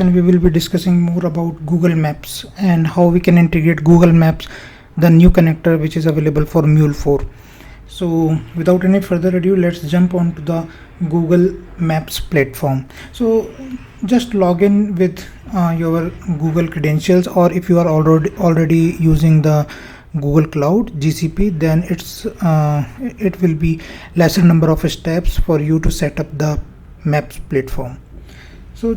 And we will be discussing more about Google Maps and how we can integrate Google Maps, the new connector which is available for Mule 4. So without any further ado, let's jump onto the Google Maps platform. So just log in with your Google credentials, or if you are already using the Google Cloud GCP, then it will be lesser number of steps for you to set up the Maps platform. So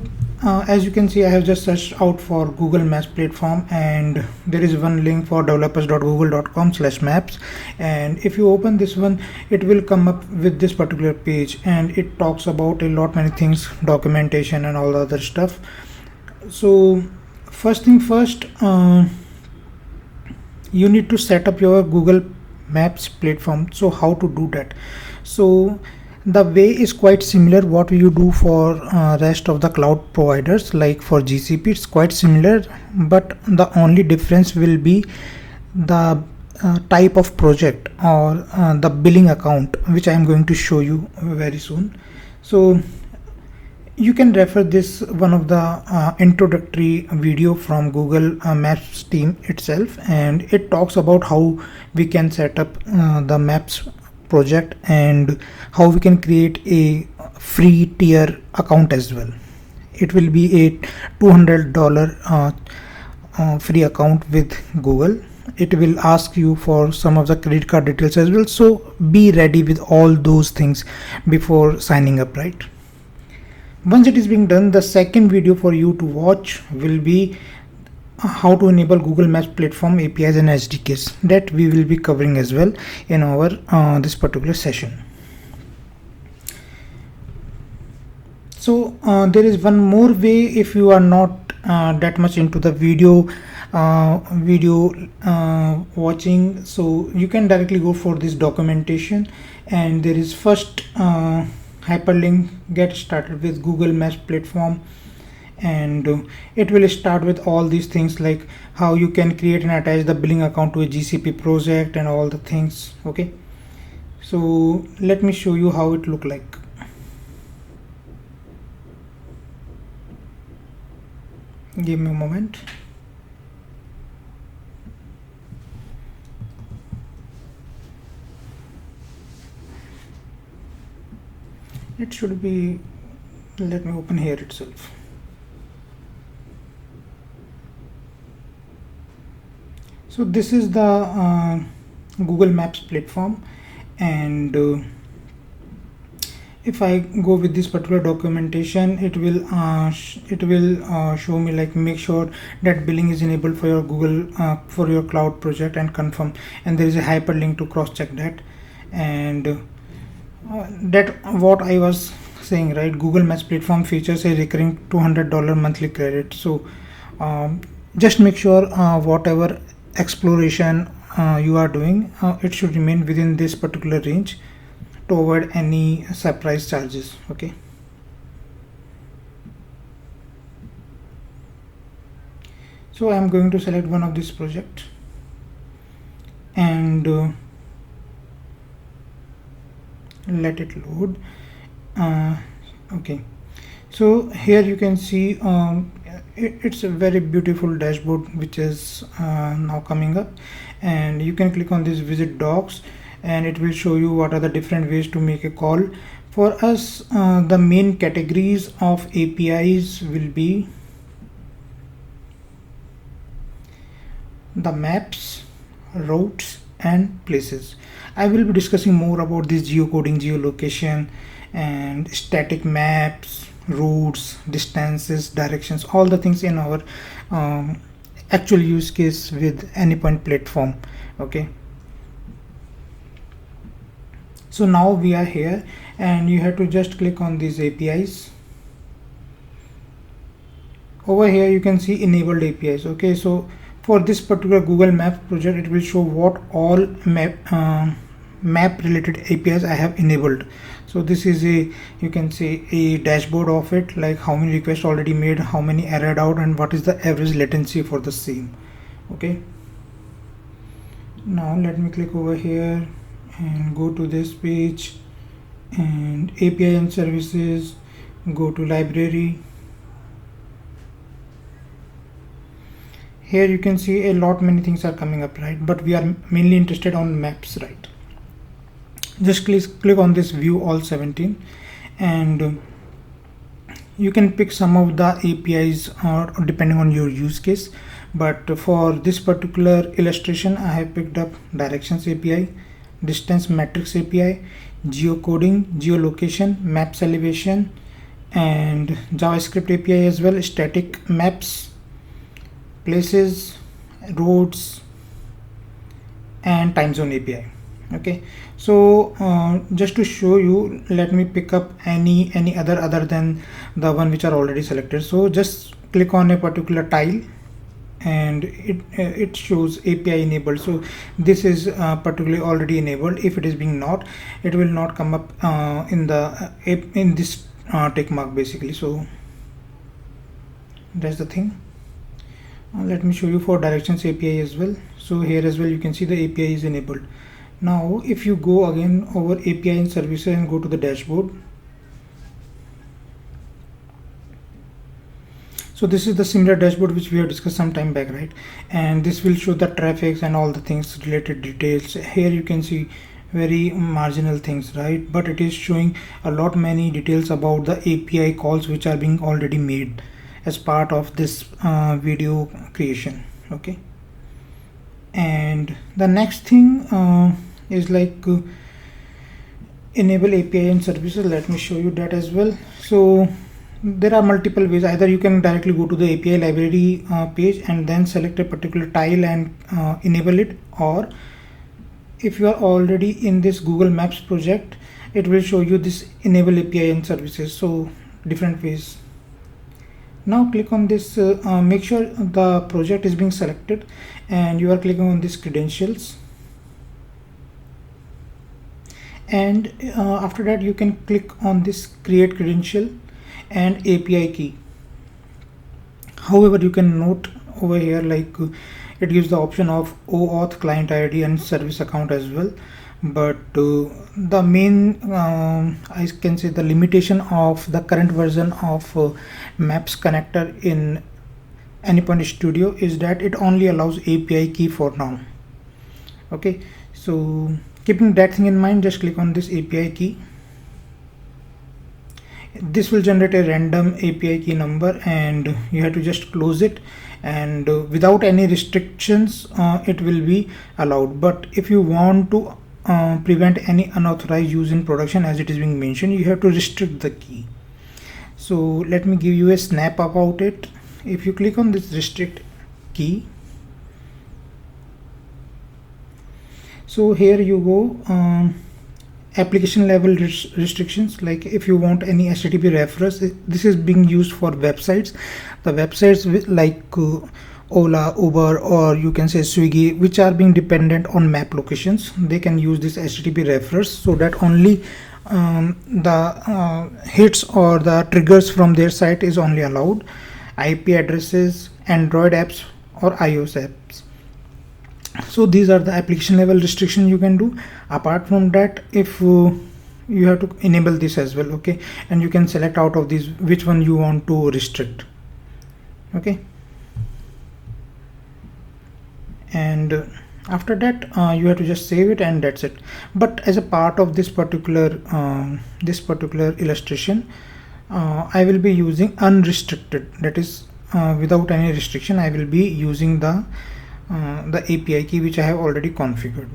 as you can see, I have just searched out for Google Maps platform, and there is one link for developers.google.com/maps, and if you open this one, it will come up with this particular page, and it talks about a lot many things, documentation and all the other stuff. So first thing first, you need to set up your Google Maps platform. So how to do that? So the way is quite similar what you do for rest of the cloud providers. Like for GCP, it's quite similar, but the only difference will be the type of project or the billing account, which I am going to show you very soon. So you can refer this one of the introductory video from Google Maps team itself, and it talks about how we can set up the Maps project and how we can create a free tier account as well. It will be a $200 free account with Google. It will ask you for some of the credit card details as well, so be ready with all those things before signing up, right? Once it is being done, the second video for you to watch will be how to enable Google Maps platform APIs and SDKs, that we will be covering as well in our this particular session. So there is one more way. If you are not that much into the video watching, so you can directly go for this documentation, and there is first hyperlink, get started with Google Maps platform, and it will start with all these things like how you can create and attach the billing account to a GCP project and all the things. Okay, so let me show you how it look like. Give me a moment. It should be, let me open here itself. So this is the Google Maps platform, and if I go with this particular documentation, it will show me like make sure that billing is enabled for your Google for your cloud project and confirm, and there is a hyperlink to cross check that. And that what I was saying, right? Google Maps platform features a recurring $200 monthly credit. So just make sure whatever exploration you are doing, it should remain within this particular range to avoid any surprise charges. Okay, so I am going to select one of this project, and let it load. Okay, so here you can see it's a very beautiful dashboard which is now coming up, and you can click on this visit docs, and it will show you what are the different ways to make a call. For us, the main categories of APIs will be the maps, routes and places. I will be discussing more about this geocoding, geolocation and static maps, routes, distances, directions, all the things in our actual use case with Anypoint platform. Okay, so now we are here, and you have to just click on these APIs. Over here you can see enabled APIs. Okay, so for this particular Google Maps project, it will show what all map related APIs I have enabled. So this is a, you can say, a dashboard of it, like how many requests already made, how many errored out, and what is the average latency for the same. Okay, now let me click over here and go to this page, and API and services, go to library, here you can see a lot many things are coming up, right? But we are mainly interested on maps, right? Just click on this view all 17, and you can pick some of the APIs depending on your use case. But for this particular illustration, I have picked up directions API, distance matrix API, geocoding, geolocation, maps elevation, and JavaScript API as well, static maps, places, roads, and time zone API. Okay, so just to show you, let me pick up any other than the one which are already selected. So just click on a particular tile and it shows API enabled. So this is particularly already enabled. If it is being not, it will not come up in this tick mark basically. So that's the thing. Let me show you for directions API as well. So here as well you can see the API is enabled. Now if you go again over API and services and go to the dashboard, so this is the similar dashboard which we have discussed some time back, right? And this will show the traffic and all the things related details. Here you can see very marginal things, right? But it is showing a lot many details about the API calls which are being already made as part of this video creation. Okay, and the next thing is like enable API and services. Let me show you that as well. So there are multiple ways. Either you can directly go to the API library page and then select a particular tile and enable it, or if you are already in this Google Maps project, it will show you this enable API and services. So different ways. Now click on this, make sure the project is being selected, and you are clicking on this credentials, and after that you can click on this create credential and API key. However, you can note over here like it gives the option of OAuth client ID and service account as well. But the main I can say the limitation of the current version of Maps connector in Anypoint Studio is that it only allows API key for now. Okay, so keeping that thing in mind, just click on this API key. This will generate a random API key number and you have to just close it, and without any restrictions it will be allowed. But if you want to prevent any unauthorized use in production as it is being mentioned, you have to restrict the key. So let me give you a snap about it. If you click on this restrict key, so here you go, application level restrictions. Like if you want any HTTP reference, this is being used for websites. The websites like Ola, Uber, or you can say Swiggy, which are being dependent on map locations, they can use this HTTP reference, so that only the hits or the triggers from their site is only allowed. IP addresses, Android apps or iOS apps. So these are the application level restriction you can do. Apart from that, if you have to enable this as well, okay, and you can select out of these which one you want to restrict. Okay, and after that you have to just save it, and that's it. But as a part of this particular illustration, I will be using unrestricted, that is without any restriction. I will be using the API key which I have already configured.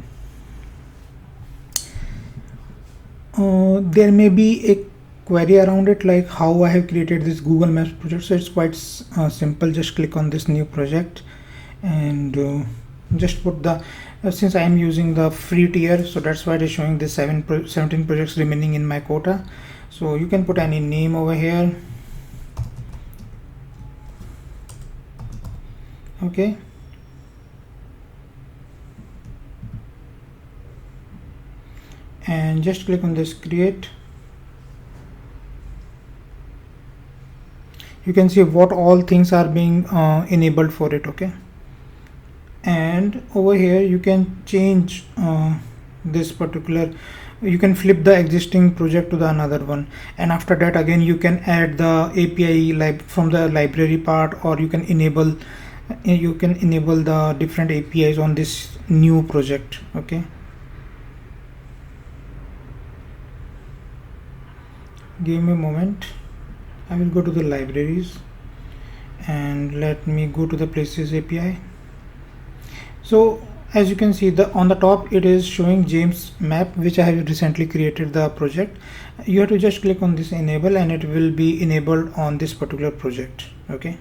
There may be a query around it, like how I have created this Google Maps project. So it's quite simple. Just click on this new project and just put the since I am using the free tier, so that's why it is showing this 17 projects remaining in my quota. So you can put any name over here. Okay, and just click on this create. You can see what all things are being enabled for it. Okay, and over here you can change this particular, you can flip the existing project to the another one, and after that again you can add the API from the library part, or you can enable you can enable the different APIs on this new project. Okay, give me a moment. I will go to the libraries and let me go to the places API. So as you can see, the on the top it is showing James map, which I have recently created the project. You have to just click on this enable and it will be enabled on this particular project. Okay,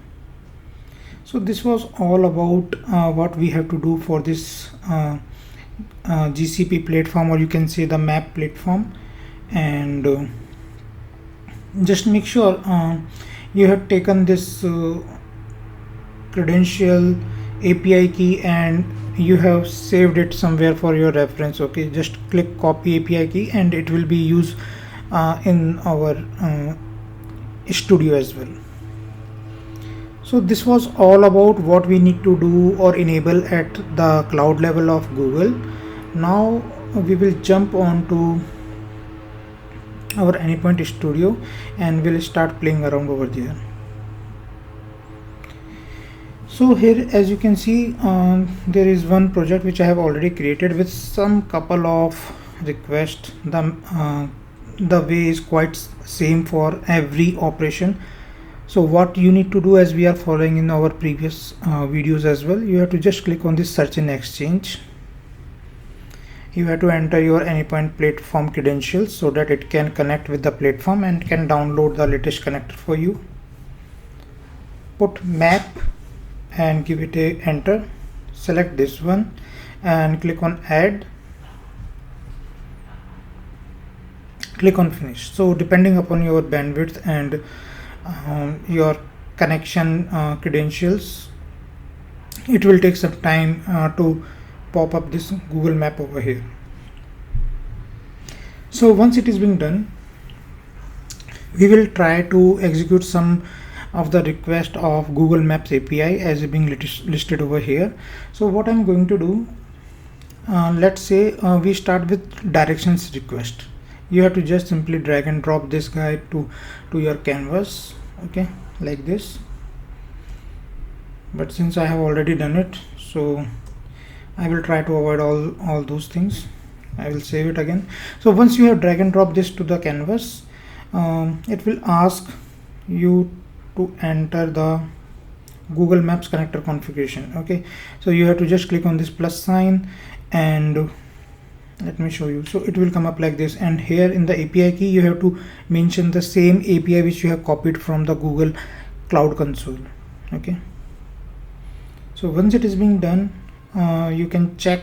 so this was all about what we have to do for this GCP platform, or you can say the map platform. And just make sure you have taken this credential API key and you have saved it somewhere for your reference. Okay, just click copy API key and it will be used in our studio as well. So this was all about what we need to do or enable at the cloud level of Google. Now we will jump on to our Anypoint Studio and we'll start playing around over there. So here, as you can see, there is one project which I have already created with some couple of requests. The way is quite same for every operation. So what you need to do, as we are following in our previous videos as well, you have to just click on this search in Exchange. You have to enter your Anypoint platform credentials so that it can connect with the platform and can download the latest connector for you. Put map and give it a enter. Select this one and click on add. Click on finish. So depending upon your bandwidth and your connection credentials, it will take some time to pop up this Google map over here. So once it is being done, we will try to execute some of the request of Google Maps API as being listed over here. So what I'm going to do, let's say we start with directions request. You have to just simply drag and drop this guy to your canvas. Okay, like this. But since I have already done it, so I will try to avoid all those things. I will save it again. So once you have drag and drop this to the canvas, it will ask you to enter the Google Maps connector configuration. Okay, so you have to just click on this plus sign and let me show you. So it will come up like this, and here in the API key you have to mention the same API which you have copied from the Google Cloud Console. Okay, so once it is being done, you can check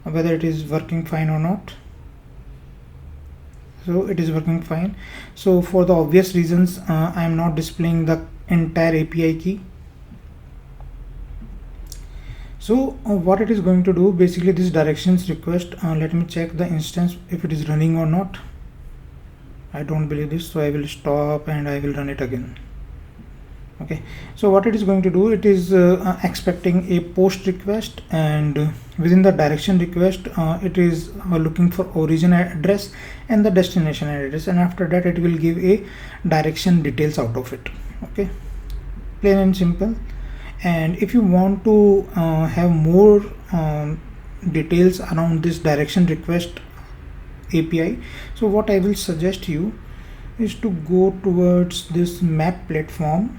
whether it is working fine or not. So it is working fine. So for the obvious reasons, I am not displaying the entire API key. So what it is going to do, basically this directions request, let me check the instance if it is running or not. I don't believe this, so I will stop and I will run it again. Okay, so what it is going to do, it is expecting a post request, and within the direction request it is looking for origin address and the destination address, and after that it will give a direction details out of it. Okay, plain and simple. And if you want to have more details around this direction request API, so what I will suggest you is to go towards this map platform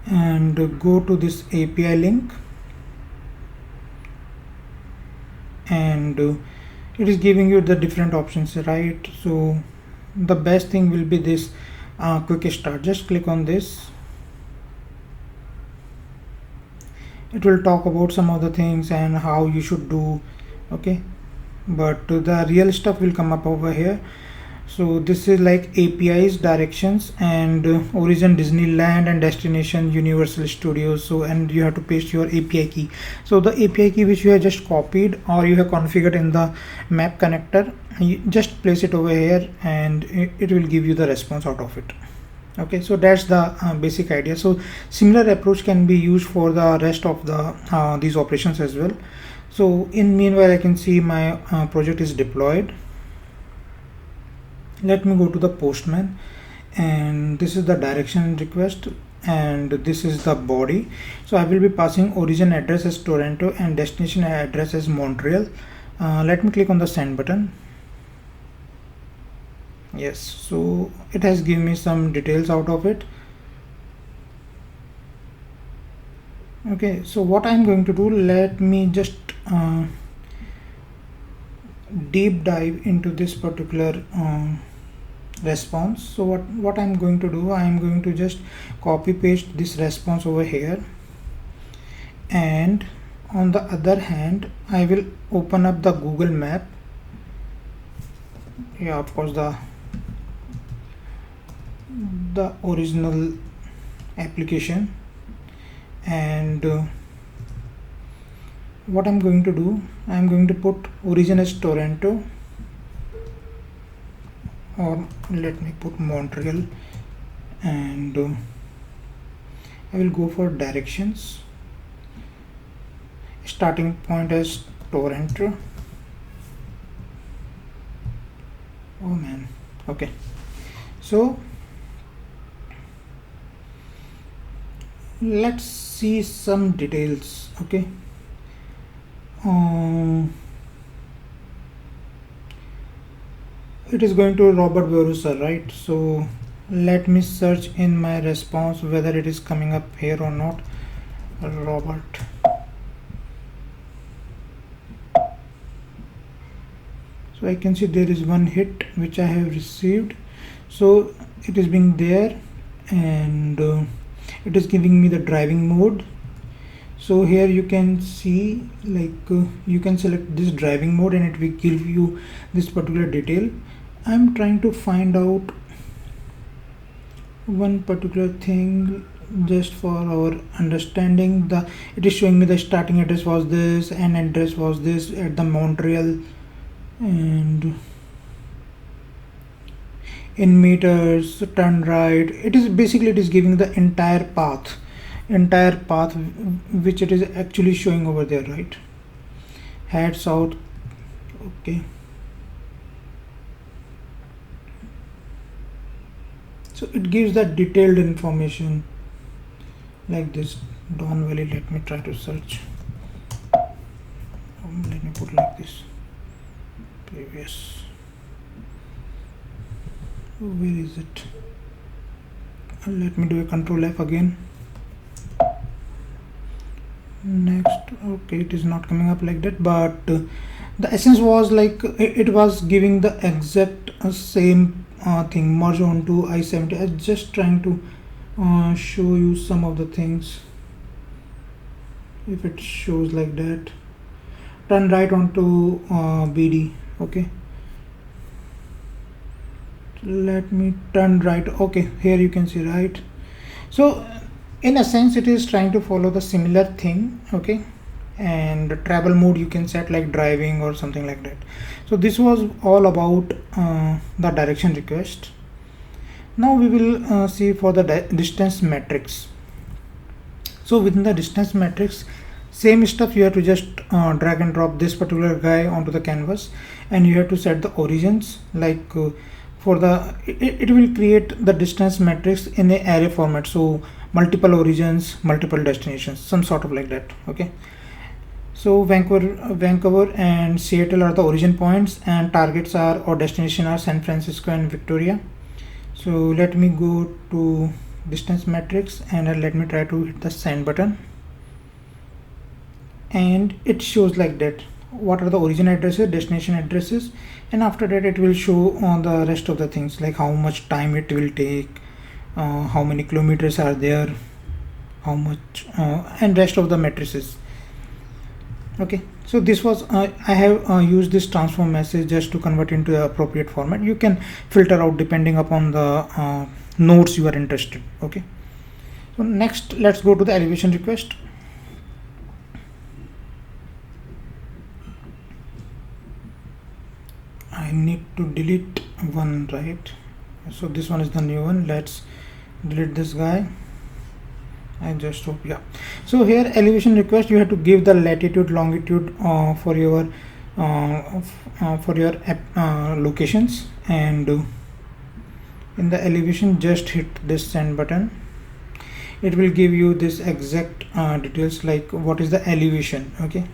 and go to this API link, and it is giving you the different options, right? So the best thing will be this quick start. Just click on this. It will talk about some of the things and how you should do. Okay, but the real stuff will come up over here. So this is like APIs, directions, and origin Disneyland, and destination Universal Studios. So, and you have to paste your API key. So the API key which you have just copied or you have configured in the map connector, you just place it over here and it will give you the response out of it. Okay, so that's the basic idea. So similar approach can be used for the rest of the these operations as well. So in meanwhile, I can see my project is deployed. Let me go to the Postman, and this is the direction request, and this is the body. So I will be passing origin address as Toronto and destination address as Montreal. Let me click on the send button. Yes, so it has given me some details out of it. Okay, so what I'm going to do, let me just deep dive into this particular response. So what I'm going to do, I'm going to just copy paste this response over here, and on the other hand I will open up the Google Map. Yeah, of course the original application, and what I'm going to do, I'm going to put origin as Toronto, or let me put Montreal, and I will go for directions. Starting point as Toronto. Oh man, okay, so let's see some details. Okay, it is going to Robert Verusa, right? So let me search in my response whether it is coming up here or not. Robert. So I can see there is one hit which I have received, so it is being there, and it is giving me the driving mode. So here you can see, like you can select this driving mode and it will give you this particular detail. I'm trying to find out one particular thing just for our understanding. It is showing me the starting address was this and address was this at the Montreal, and in meters, turn right. It is giving the entire path which it is actually showing over there, right? Head south. Okay, so it gives the detailed information like this. Don Valley, let me try to search. Let me put like this. Previous, where is it? Let me do a control F again. Next. Okay, it is not coming up like that, but the essence was like it was giving the exact same thing, merge onto I-70. I'm just trying to show you some of the things. If it shows like that, turn right onto BD. Okay, let me turn right. Okay, here you can see, right? So in a sense it is trying to follow the similar thing. Okay, and travel mode you can set like driving or something like that. So this was all about the direction request. Now we will see for the distance matrix. So within the distance matrix, same stuff, you have to just drag and drop this particular guy onto the canvas, and you have to set the origins. Like for the it will create the distance matrix in a array format, so multiple origins, multiple destinations, some sort of like that. Okay, so Vancouver and Seattle are the origin points, and targets are, or destination are, San Francisco and Victoria. So let me go to distance matrix and let me try to hit the send button, and it shows like that what are the origin addresses, destination addresses, and after that it will show on the rest of the things, like how much time it will take, how many kilometers are there, how much, and rest of the matrices. Okay, so this was I have used this transform message just to convert into the appropriate format. You can filter out depending upon the nodes you are interested. Okay, so next let's go to the elevation request. I need to delete one, right? So this one is the new one. Let's delete this guy. I just hope, yeah. So here elevation request, you have to give the latitude, longitude for your locations, and in the elevation just hit this send button. it will give you this exact details, like what is the elevation, okay,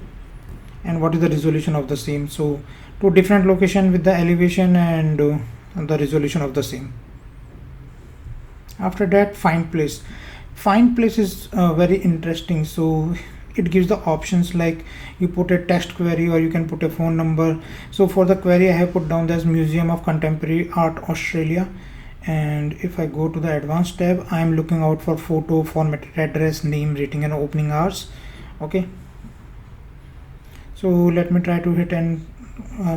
and what is the resolution of the same. So two different location with the elevation and the resolution of the same. After that, find place. Find place is very interesting. So it gives the options, like you put a text query or you can put a phone number. So for the query, I have put down this Museum of Contemporary Art Australia, and if I go to the advanced tab, I am looking out for photo, formatted address, name, rating and opening hours. Okay, so let me try to hit and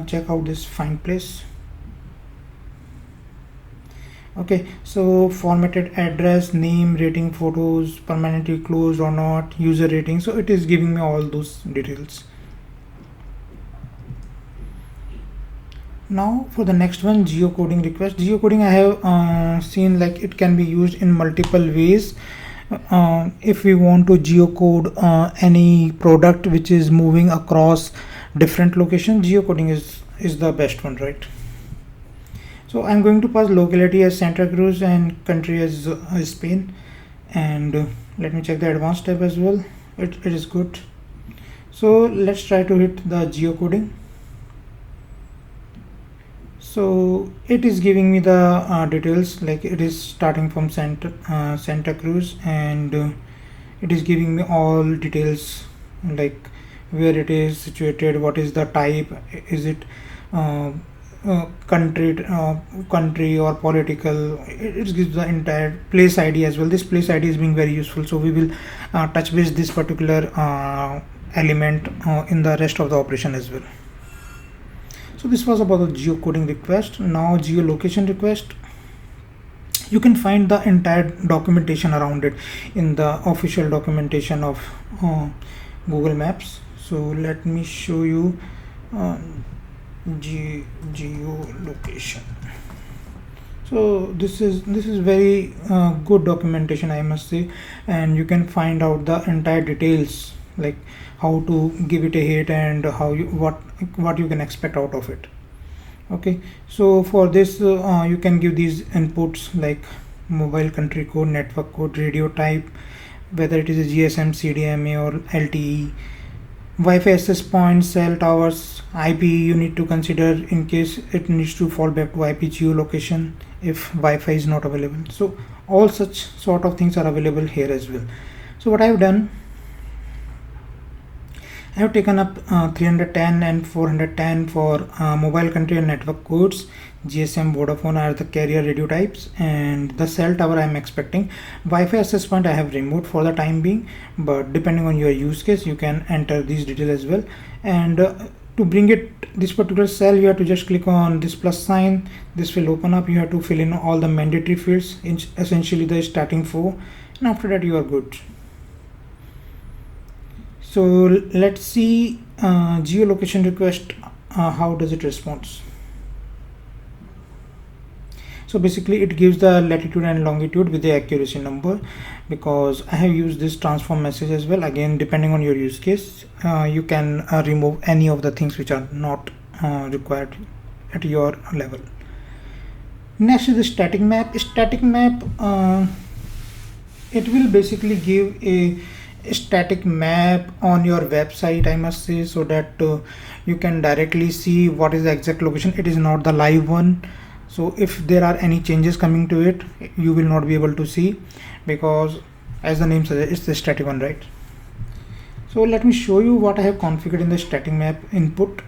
check out this find place. Okay, so formatted address, name, rating, photos, permanently closed or not, user rating. So it is giving me all those details. Now for the next one, geocoding request. Geocoding, I have seen like it can be used in multiple ways. If we want to geocode any product which is moving across different locations, geocoding is the best one, right? So I'm going to pass locality as Santa Cruz and country as Spain, and let me check the advanced tab as well. It is good. So let's try to hit the geocoding. So it is giving me the details, like it is starting from Santa Cruz, and it is giving me all details, like where it is situated, what is the type, is it country or political. It gives the entire place ID as well. This place ID is being very useful, so we will touch base this particular element in the rest of the operation as well. So this was about the geocoding request. Now geolocation request, you can find the entire documentation around it in the official documentation of Google Maps. So let me show you geolocation. So this is very good documentation, I must say, and you can find out the entire details, like how to give it a hit and how you what you can expect out of it. Okay, so for this you can give these inputs like mobile country code, network code, radio type, whether it is a GSM, CDMA or LTE, Wi-Fi access points, cell towers, IP you need to consider in case it needs to fall back to IP geolocation if Wi-Fi is not available. So all such sort of things are available here as well. So what I have done, I have taken up 310 and 410 for mobile country and network codes. GSM, Vodafone are the carrier radio types, and the cell tower I am expecting. Wi-Fi access point I have removed for the time being, but depending on your use case, you can enter these details as well. And to bring it this particular cell, you have to just click on this plus sign. This will open up. You have to fill in all the mandatory fields, essentially the starting 4, and after that you are good. So let's see geolocation request, how does it respond. So basically it gives the latitude and longitude with the accuracy number, because I have used this transform message as well. Again, depending on your use case, you can remove any of the things which are not required at your level. Next is the static map. Static map, it will basically give a static map on your website, I must say, so that you can directly see what is the exact location. It is not the live one, so if there are any changes coming to it, you will not be able to see, because as the name suggests, it's the static one, right? So let me show you what I have configured in the static map input.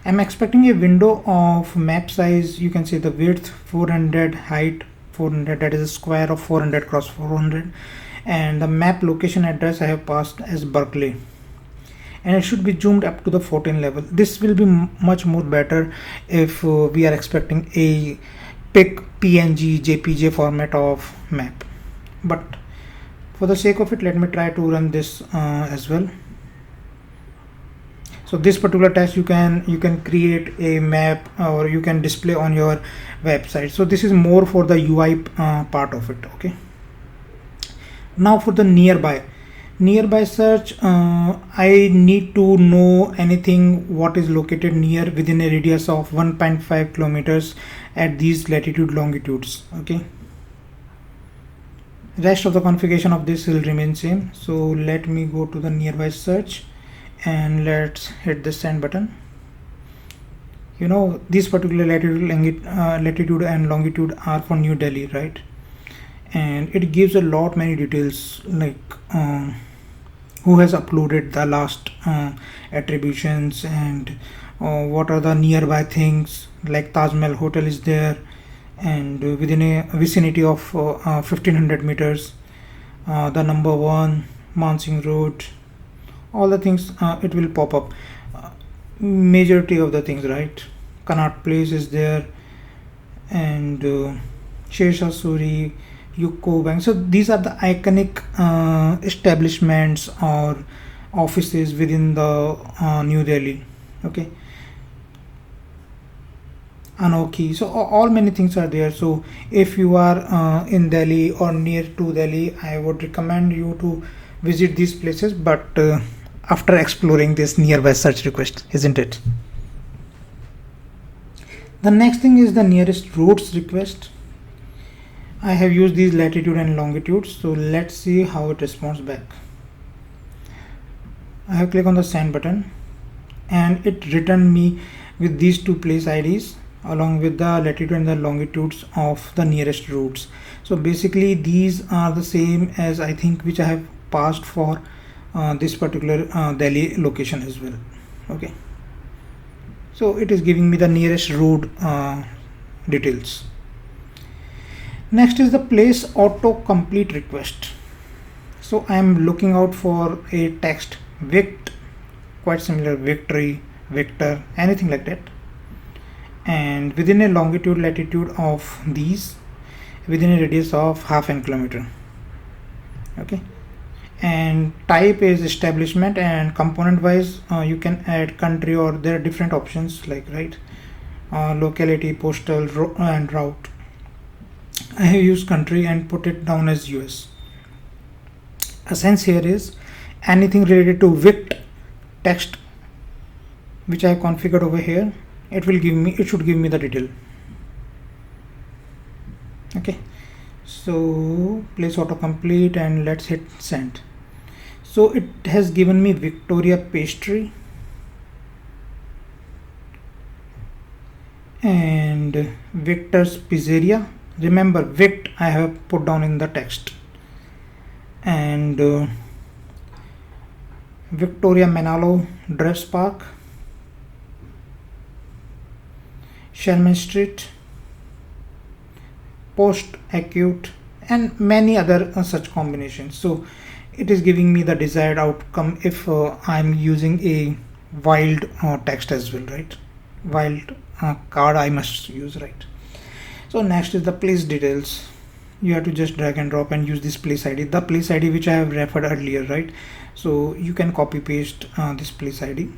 I'm expecting a window of map size. You can see the width 400, height 400, that is a square of 400 cross 400, and the map location address I have passed as Berkeley, and it should be zoomed up to the 14 level. This will be much more better if we are expecting a pic PNG JPG format of map, but for the sake of it, let me try to run this as well. So this particular text you can create a map, or you can display on your website. So this is more for the UI part of it. Okay, now for the nearby search, I need to know anything what is located near within a radius of 1.5 kilometers at these latitude longitudes. Okay, Rest of the configuration of this will remain same. So let me go to the nearby search and let's hit the send button. You know, this particular latitude and longitude are for New Delhi, right? And it gives a lot many details, like who has uploaded the last attributions, and what are the nearby things, like Taj Mahal hotel is there, and within a vicinity of 1500 meters, the number one Mansingh Road, all the things it will pop up, majority of the things, right? Connaught Place is there, and Sher Shah Suri, UCO Bank. So these are the iconic establishments or offices within the New Delhi. Okay, Anokhi. So all many things are there. So if you are in Delhi or near to Delhi, I would recommend you to visit these places. But after exploring this nearby search request, isn't it? The next thing is the nearest routes request. I have used these latitude and longitude, so let's see how it responds back. I have clicked on the send button and it returned me with these two place IDs along with the latitude and the longitudes of the nearest routes. So basically these are the same as I think which I have passed for this particular Delhi location as well. Okay, so it is giving me the nearest road details. Next is the place autocomplete request. So I am looking out for a text Vict, quite similar, Victory, Victor, anything like that, and within a longitude latitude of these, within a radius of half an kilometer. Okay, and type is establishment, and component wise you can add country, or there are different options, like, right, locality, postal, and route. I have used country and put it down as US. Essence here is anything related to Vict text which I have configured over here, it should give me the detail. Okay, so place autocomplete and let's hit send. So it has given me Victoria Pastry and Victor's Pizzeria. Remember, Vict I have put down in the text, and Victoria Manalo Dress Park, Sherman Street, Post Acute, and many other such combinations. So it is giving me the desired outcome if I'm using a wild text as well, right? Wild card I must use, right? So next is the place details. You have to just drag and drop and use this place ID, the place ID which I have referred earlier, right? So you can copy paste this place ID.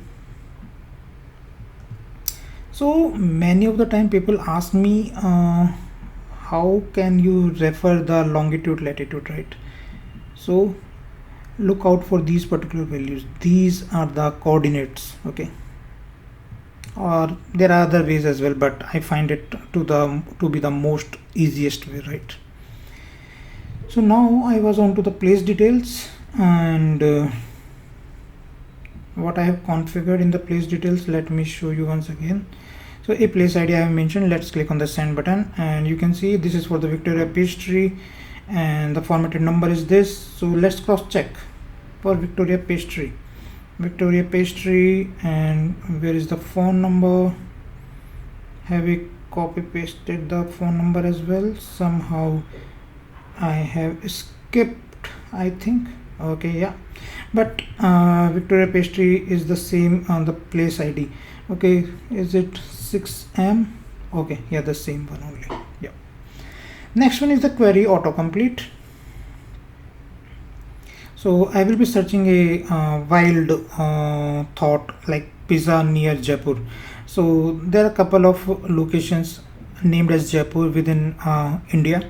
So many of the time people ask me how can you refer the longitude latitude, right? So look out for these particular values. These are the coordinates. Okay, or there are other ways as well, but I find it to be the most easiest way, right? So now I was on to the place details, and what I have configured in the place details, let me show you once again. So a place ID I have mentioned. Let's click on the send button, and you can see this is for the Victoria Pastry and the formatted number is this. So let's cross check for Victoria Pastry. Victoria Pastry, and where is the phone number? Have we copy pasted the phone number as well? Somehow I have skipped, I think. Okay, yeah, but Victoria Pastry is the same on the place ID. Okay, is it 6M? Okay, yeah, the same one only. Yeah. Next one is the query autocomplete. So I will be searching a wild thought like pizza near Jaipur. So there are a couple of locations named as Jaipur within India.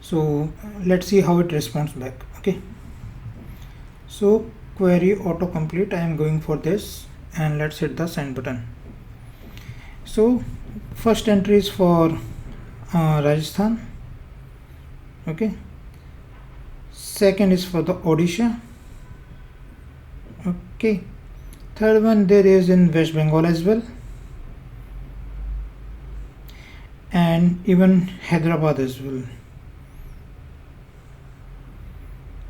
So let's see how it responds back. Okay, so query autocomplete, I am going for this, and let's hit the send button. So first entry is for Rajasthan. Okay, second is for the Odisha. Okay, third one there is in West Bengal as well, and even Hyderabad as well.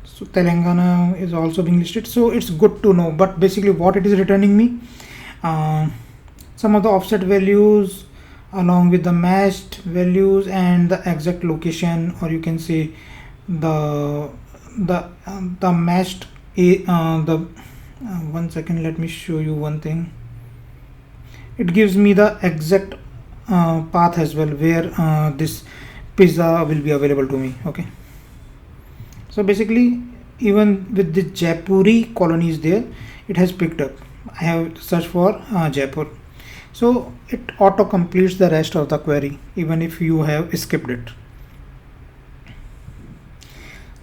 So Telangana is also being listed, so it's good to know. But basically what it is returning me, some of the offset values along with the matched values and the exact location, or you can say the matched the one second, let me show you one thing. It gives me the exact path as well where this pizza will be available to me. Okay, so basically even with the Jaipuri colonies there, it has picked up. I have searched for Jaipur, so it auto completes the rest of the query even if you have skipped it.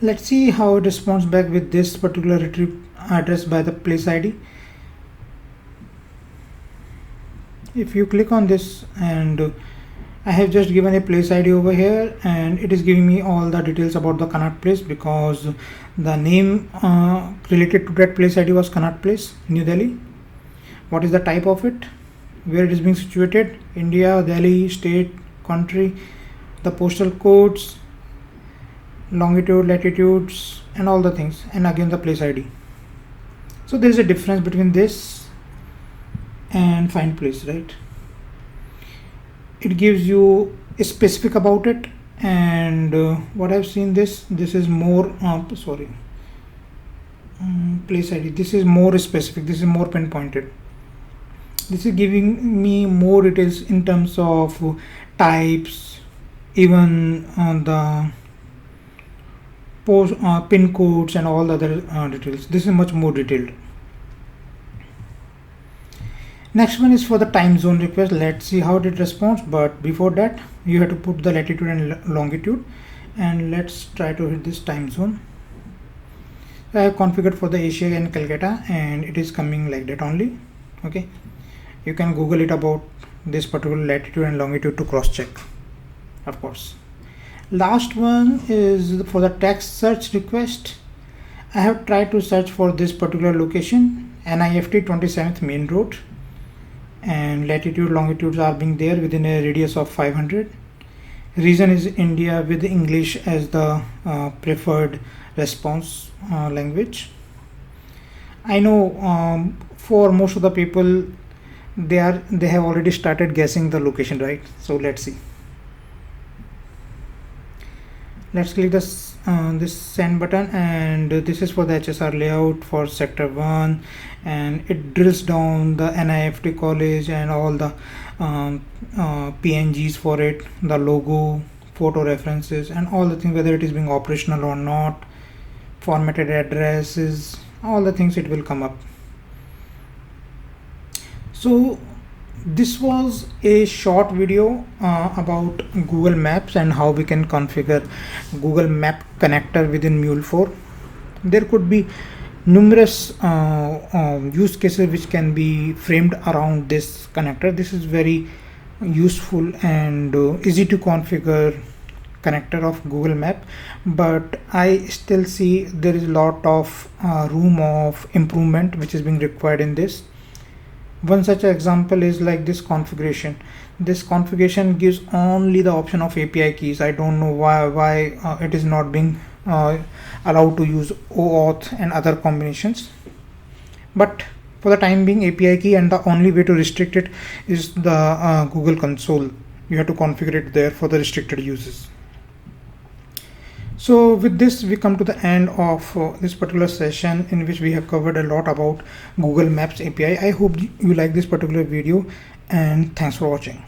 Let's see how it responds back with this particular retrieve address by the place ID. If you click on this, and I have just given a place ID over here, and it is giving me all the details about the Connaught Place because the name related to that place ID was Connaught Place, New Delhi. What is the type of it, where it is being situated, India, Delhi, state, country, the postal codes, longitude, latitudes, and all the things, and again the place ID. So there is a difference between this and find place, right? It gives you a specific about it, and what I've seen, this is more place ID, this is more specific, this is more pinpointed. This is giving me more details in terms of types, even the post pin codes and all the other details. This is much more detailed. Next one is for the time zone request. Let's see how it responds, but before that you have to put the latitude and longitude, and let's try to hit this time zone. I have configured for the Asia and Calcutta, and it is coming like that only. Okay, you can Google it about this particular latitude and longitude to cross check, of course. Last one is for the text search request. I have tried to search for this particular location, NIFT 27th Main Road, and latitude longitudes are being there within a radius of 500. Region is India with English as the preferred response language. I know for most of the people they have already started guessing the location, right? So let's see. Let's click this send button, and this is for the HSR layout for sector 1, and it drills down the NIFT college and all the PNGs for it, the logo, photo references, and all the things, whether it is being operational or not, formatted addresses, all the things it will come up. So this was a short video about Google Maps and how we can configure Google Map connector within Mule4. There could be numerous use cases which can be framed around this connector. This is very useful and easy to configure connector of Google Map, but I still see there is a lot of room of improvement which is being required in this. One such example is like this configuration. This configuration gives only the option of API keys. I don't know why it is not being allowed to use OAuth and other combinations, but for the time being API key, and the only way to restrict it is the Google console. You have to configure it there for the restricted uses. So with this we come to the end of this particular session, in which we have covered a lot about Google Maps API. I hope you like this particular video, and thanks for watching.